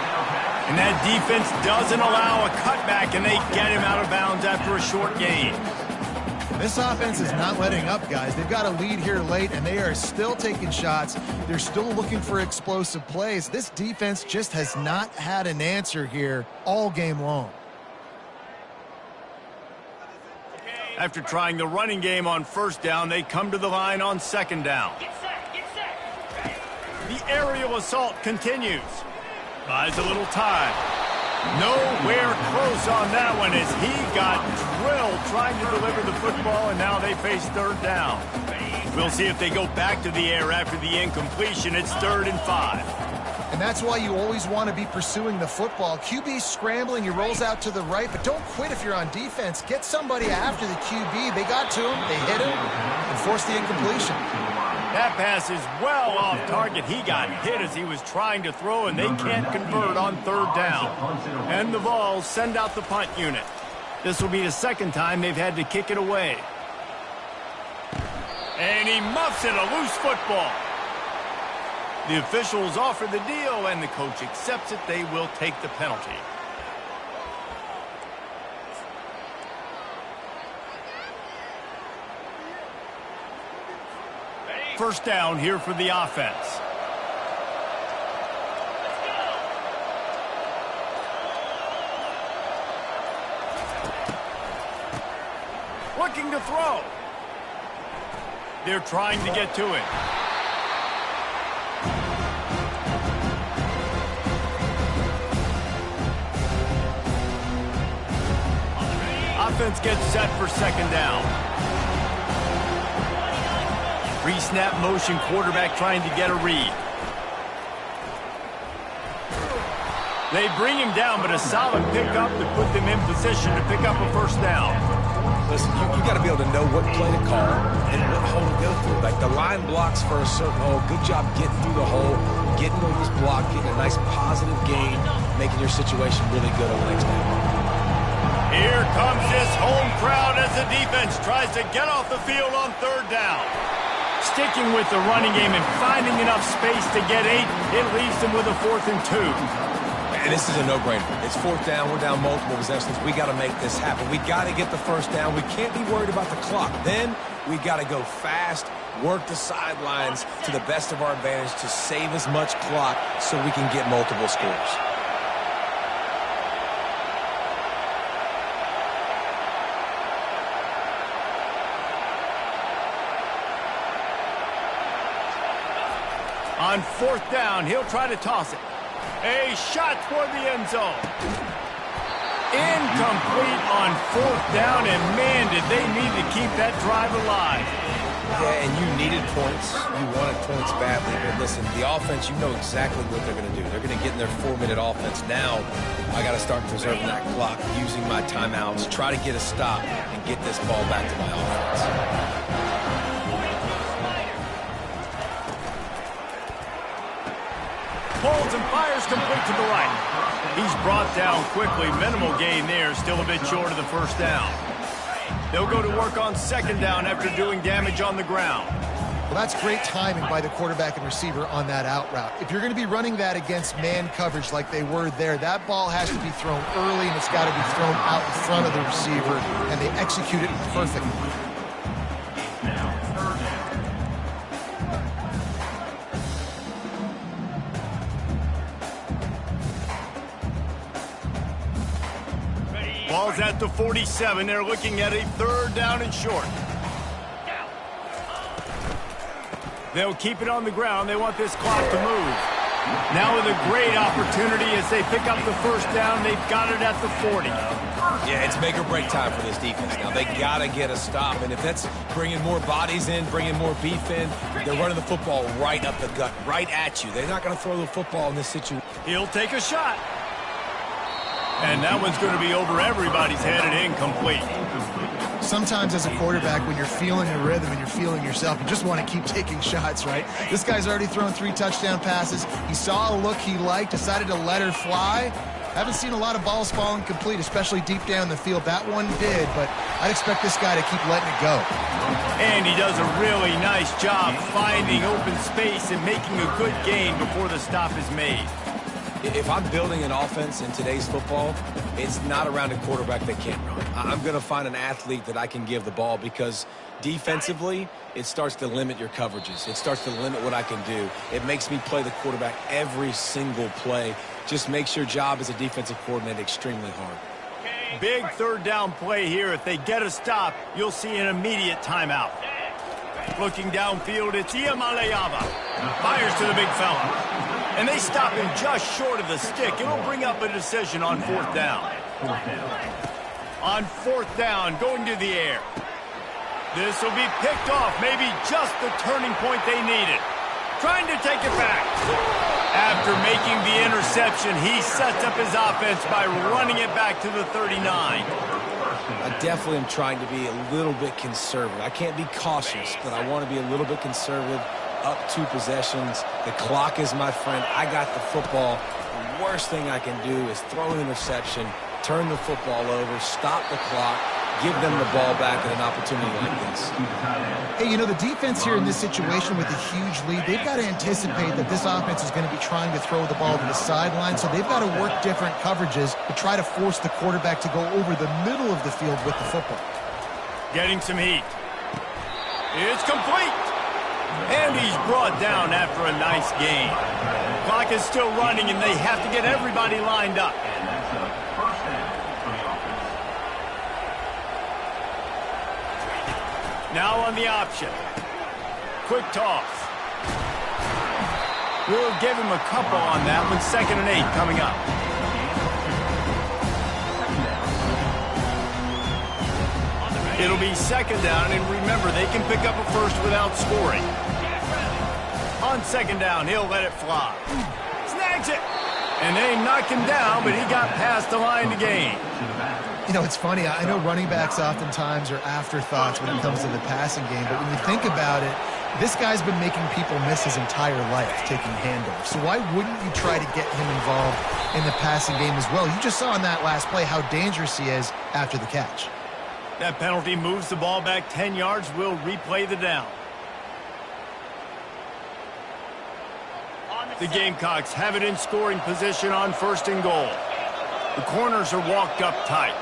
And that defense doesn't allow a cutback, and they get him out of bounds after a short gain. This offense is not letting up, guys. They've got a lead here late, and they are still taking shots. They're still looking for explosive plays. This defense just has not had an answer here all game long. After trying the running game on first down, they come to the line on second down. The aerial assault continues. Buys a little time. Nowhere close on that one as he got drilled trying to deliver the football, and now they face third down. We'll see if they go back to the air after the incompletion. It's 3rd and 5. And that's why you always want to be pursuing the football. QB scrambling, he rolls out to the right, but don't quit if you're on defense. Get somebody after the QB. They got to him, they hit him, and forced the incompletion. That pass is well off target. He got hit as he was trying to throw, and they can't convert on third down. And the Vols send out the punt unit. This will be the second time they've had to kick it away. And he muffs it, a loose football. The officials offer the deal, and the coach accepts it. They will take the penalty. First down here for the offense. Looking to throw. They're trying to get to it. Offense gets set for second down. Pre-snap motion, quarterback trying to get a read. They bring him down, but a solid pickup to put them in position to pick up a first down. Listen, you got to be able to know what play to call and what hole to go through. Like the line blocks for a certain hole. Good job getting through the hole, getting over this block, getting a nice positive gain, making your situation really good on the next down. Here comes this home crowd as the defense tries to get off the field on third down. Sticking with the running game and finding enough space to get 8, it leaves them with a 4th and 2. And this is a no-brainer. It's fourth down. We're down multiple possessions. We got to make this happen. We got to get the first down. We can't be worried about the clock. Then we got to go fast, work the sidelines to the best of our advantage to save as much clock so we can get multiple scores. On fourth down, he'll try to toss it. A shot toward the end zone. Incomplete on fourth down, and man, did they need to keep that drive alive. Yeah, and you needed points. You wanted points badly. But listen, the offense, you know exactly what they're going to do. They're going to get in their 4-minute offense. Now, I got to start preserving that clock, using my timeouts, try to get a stop, and get this ball back to my offense. Pulls and fires complete to the right. He's brought down quickly. Minimal gain there. Still a bit short of the first down. They'll go to work on second down after doing damage on the ground. Well, that's great timing by the quarterback and receiver on that out route. If you're going to be running that against man coverage like they were there, that ball has to be thrown early, and it's got to be thrown out in front of the receiver, and they execute it perfectly. Ball's at the 47. They're looking at a third down and short. They'll keep it on the ground. They want this clock to move. Now with a great opportunity as they pick up the first down. They've got it at the 40. Yeah, it's make or break time for this defense. Now, they got to get a stop. And if that's bringing more bodies in, bringing more beef in, they're running the football right up the gut, right at you. They're not going to throw the football in this situation. He'll take a shot. And that one's going to be over everybody's head and incomplete. Sometimes as a quarterback, when you're feeling the rhythm and you're feeling yourself, you just want to keep taking shots, right? This guy's already thrown 3 touchdown passes. He saw a look he liked, decided to let her fly. Haven't seen a lot of balls falling complete, especially deep down the field. That one did, but I'd expect this guy to keep letting it go. And he does a really nice job finding open space and making a good gain before the stop is made. If I'm building an offense in today's football, it's not around a quarterback that can't run. I'm going to find an athlete that I can give the ball because defensively, it starts to limit your coverages. It starts to limit what I can do. It makes me play the quarterback every single play. Just makes your job as a defensive coordinator extremely hard. Big third down play here. If they get a stop, you'll see an immediate timeout. Looking downfield, it's Iamaleava. Fires to the big fella. And they stop him just short of the stick. It'll bring up a decision on fourth down. On fourth down, going to the air. This will be picked off. Maybe just the turning point they needed. Trying to take it back. After making the interception, he sets up his offense by running it back to the 39. I definitely am trying to be a little bit conservative. I can't be cautious, but I want to be a little bit conservative. Up 2 possessions. The clock is my friend. I got the football. The worst thing I can do is throw an interception, turn the football over, stop the clock, give them the ball back at an opportunity like this. Hey, you know, the defense here in this situation with a huge lead, they've got to anticipate that this offense is going to be trying to throw the ball to the sideline, so they've got to work different coverages to try to force the quarterback to go over the middle of the field with the football. Getting some heat. It's complete. And he's brought down after a nice gain. Clock is still running, and they have to get everybody lined up. And that's a first down for the offense. Now on the option. Quick toss. We'll give him a couple on that one. 2nd and 8 coming up. It'll be 2nd down, and remember, they can pick up a first without scoring. On 2nd down, he'll let it fly. Snags it. And they knock him down, but he got past the line to gain. You know, it's funny. I know running backs oftentimes are afterthoughts when it comes to the passing game, but when you think about it, this guy's been making people miss his entire life taking handoffs. So why wouldn't you try to get him involved in the passing game as well? You just saw in that last play how dangerous he is after the catch. That penalty moves the ball back 10 yards. We'll replay the down. The Gamecocks have it in scoring position on 1st and goal. The corners are walked up tight.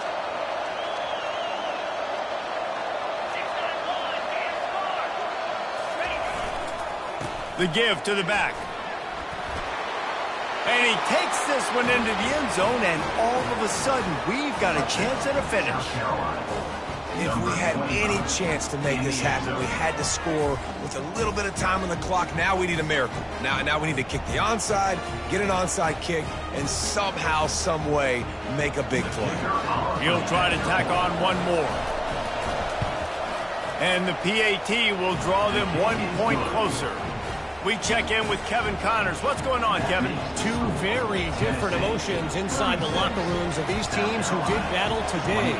The give to the back. And he takes this one into the end zone, and all of a sudden, we've got a chance at a finish. If we had any chance to make this happen, we had to score with a little bit of time on the clock. Now we need a miracle. Now we need to kick the onside, get an onside kick, and somehow, some way, make a big play. He'll try to tack on one more. And the PAT will draw them 1 point closer. We check in with Kevin Connors. What's going on, Kevin? 2 very different emotions inside the locker rooms of these teams who did battle today.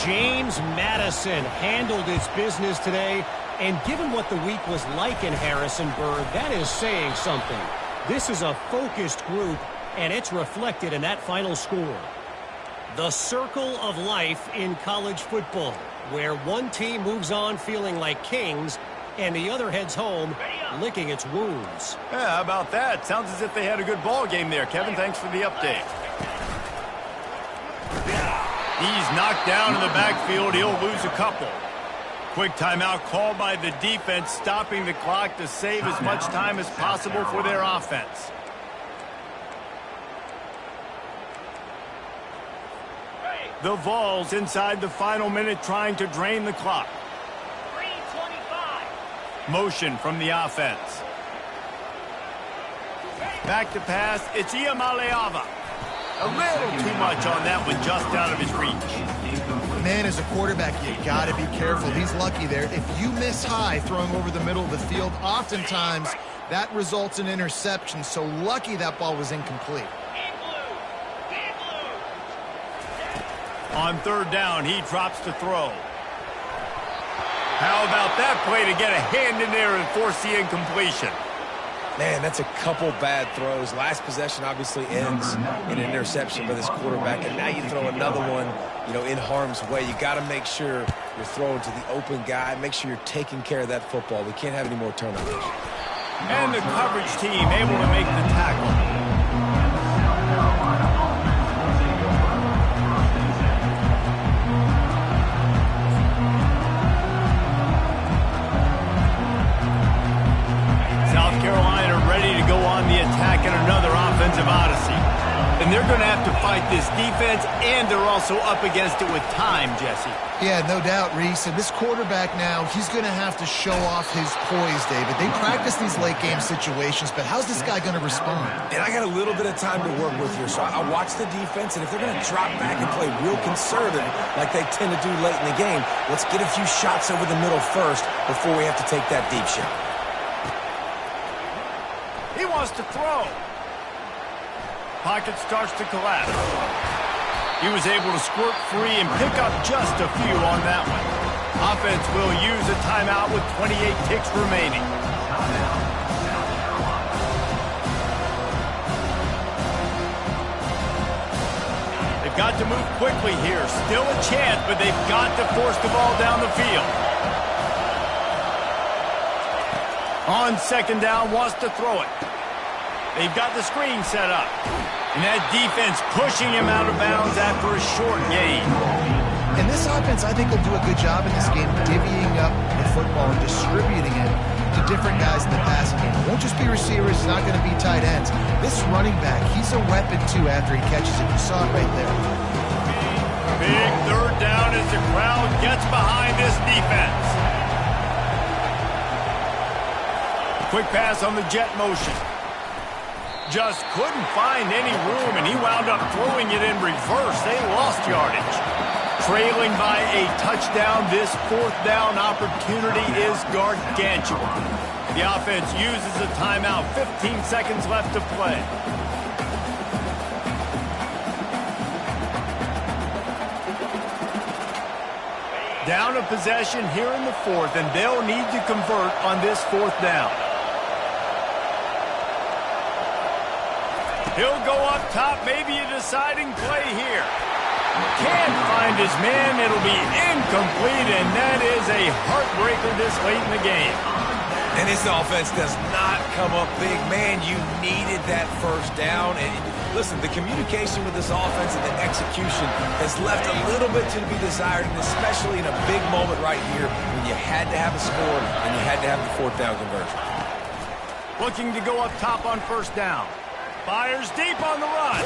James Madison handled his business today, and given what the week was like in Harrisonburg, that is saying something. This is a focused group, and it's reflected in that final score. The circle of life in college football, where one team moves on feeling like kings, and the other heads home licking its wounds. Yeah, how about that? Sounds as if they had a good ball game there, Kevin. Thanks for the update. He's knocked down in the backfield. He'll lose a couple. Quick timeout called by the defense, stopping the clock to save as much time as possible for their offense. The Vols inside the final minute trying to drain the clock. 3:25. Motion from the offense. Back to pass. It's Iamaleava. A little too much on that one, just out of his reach. Man, as a quarterback, you got to be careful. He's lucky there. If you miss high throwing over the middle of the field, oftentimes that results in interception. So lucky that ball was incomplete. On 3rd down, he drops to throw. How about that play to get a hand in there and force the incompletion? Man, that's a couple bad throws. Last possession obviously ends in an interception by this quarterback, and now you throw another one, in harm's way. You got to make sure you're throwing to the open guy. Make sure you're taking care of that football. We can't have any more turnovers. And the coverage team able to make the tackle. defense, and they're also up against it with time, Jesse. Yeah, no doubt, Reese. And this quarterback now, he's going to have to show off his poise, David. They practice these late-game situations, but how's this guy going to respond? And I got a little bit of time to work with here, so I watch the defense, and if they're going to drop back and play real conservative like they tend to do late in the game, let's get a few shots over the middle first before we have to take that deep shot. He wants to throw. Pocket starts to collapse. He was able to squirt free and pick up just a few on that one. Offense will use a timeout with 28 ticks remaining. They've got to move quickly here. Still a chance, but they've got to force the ball down the field. On second down, wants to throw it. They've got the screen set up. And that defense pushing him out of bounds after a short gain. And this offense, I think, will do a good job in this game divvying up the football and distributing it to different guys in the passing game. It won't just be receivers. It's not going to be tight ends. This running back, he's a weapon, too, after he catches it. You saw it right there. Big third down as the crowd gets behind this defense. Quick pass on the jet motion. Just couldn't find any room, and he wound up throwing it in reverse. They lost yardage. Trailing by a touchdown, this fourth down opportunity is gargantuan. The offense uses a timeout. 15 seconds left to play. Down a possession here in the fourth, and they'll need to convert on this fourth down. He'll go up top, maybe a deciding play here. Can't find his man. It'll be incomplete, and that is a heartbreaker this late in the game. And this offense does not come up big. Man, you needed that first down. And listen, the communication with this offense and the execution has left a little bit to be desired, and especially in a big moment right here when you had to have a score and you had to have the fourth down conversion. Looking to go up top on first down. Fires deep on the run.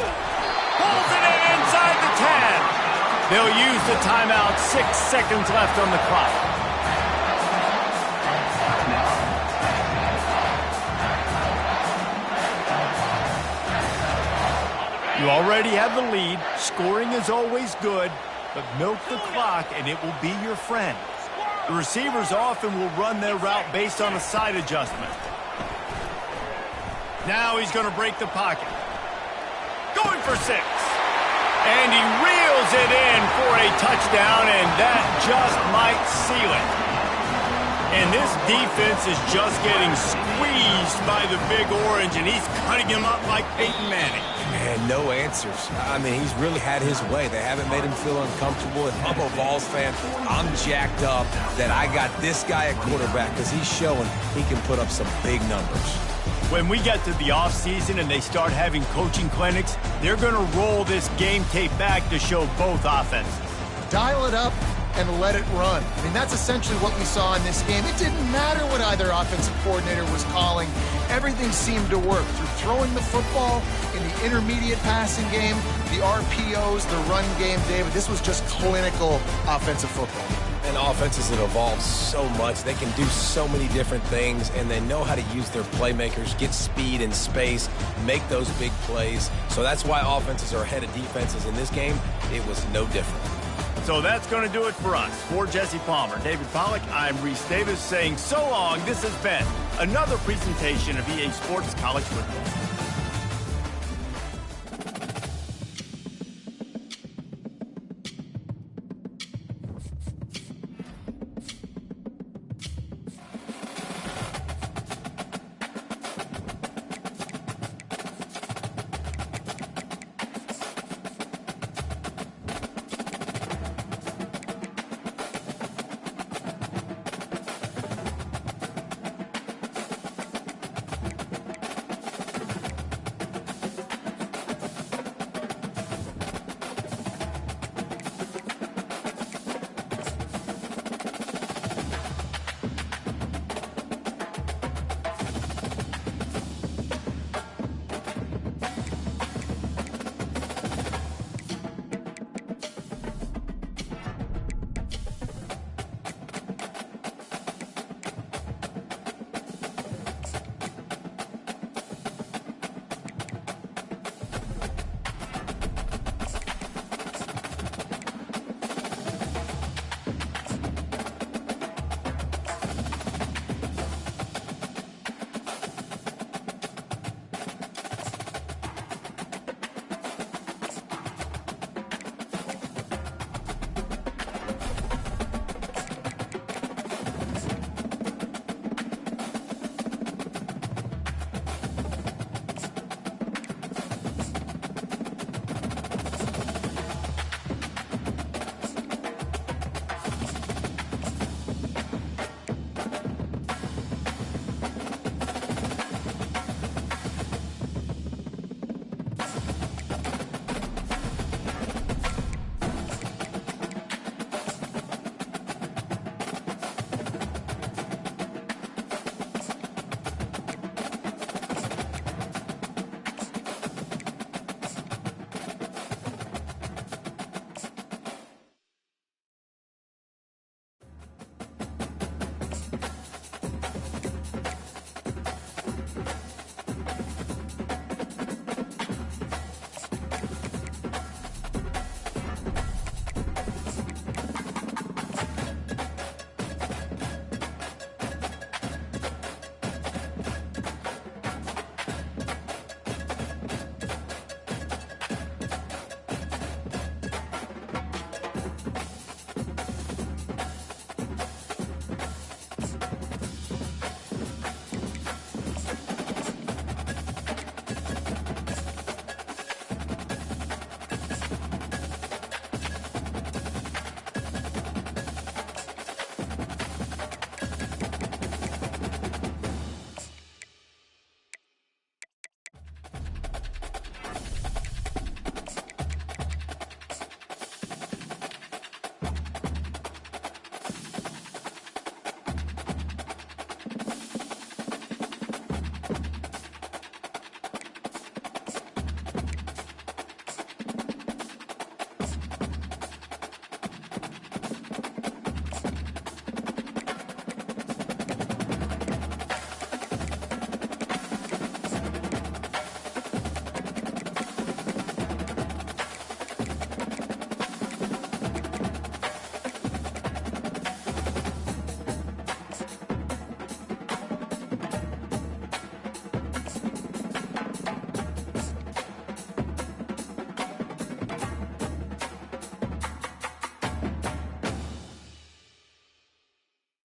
Pulls it in inside the 10. They'll use the timeout. 6 seconds left on the clock. You already have the lead. Scoring is always good, but milk the clock and it will be your friend. The receivers often will run their route based on a side adjustment. Now he's going to break the pocket. Going for 6. And he reels it in for a touchdown, and that just might seal it. And this defense is just getting squeezed by the Big Orange, and he's cutting him up like Peyton Manning. And no answers. I mean, he's really had his way. They haven't made him feel uncomfortable. If I'm a Vols fan, I'm jacked up that I got this guy at quarterback because he's showing he can put up some big numbers. When we get to the offseason and they start having coaching clinics, they're going to roll this game tape back to show both offenses. Dial it up and let it run. I mean, that's essentially what we saw in this game. It didn't matter what either offensive coordinator was calling. Everything seemed to work through throwing the football in the intermediate passing game, the RPOs, the run game, David. This was just clinical offensive football. And offenses that evolve so much. They can do so many different things, and they know how to use their playmakers, get speed and space, make those big plays. So that's why offenses are ahead of defenses in this game. It was no different. So that's going to do it for us. For Jesse Palmer, David Pollack, I'm Reese Davis saying so long. This has been another presentation of EA Sports College Football.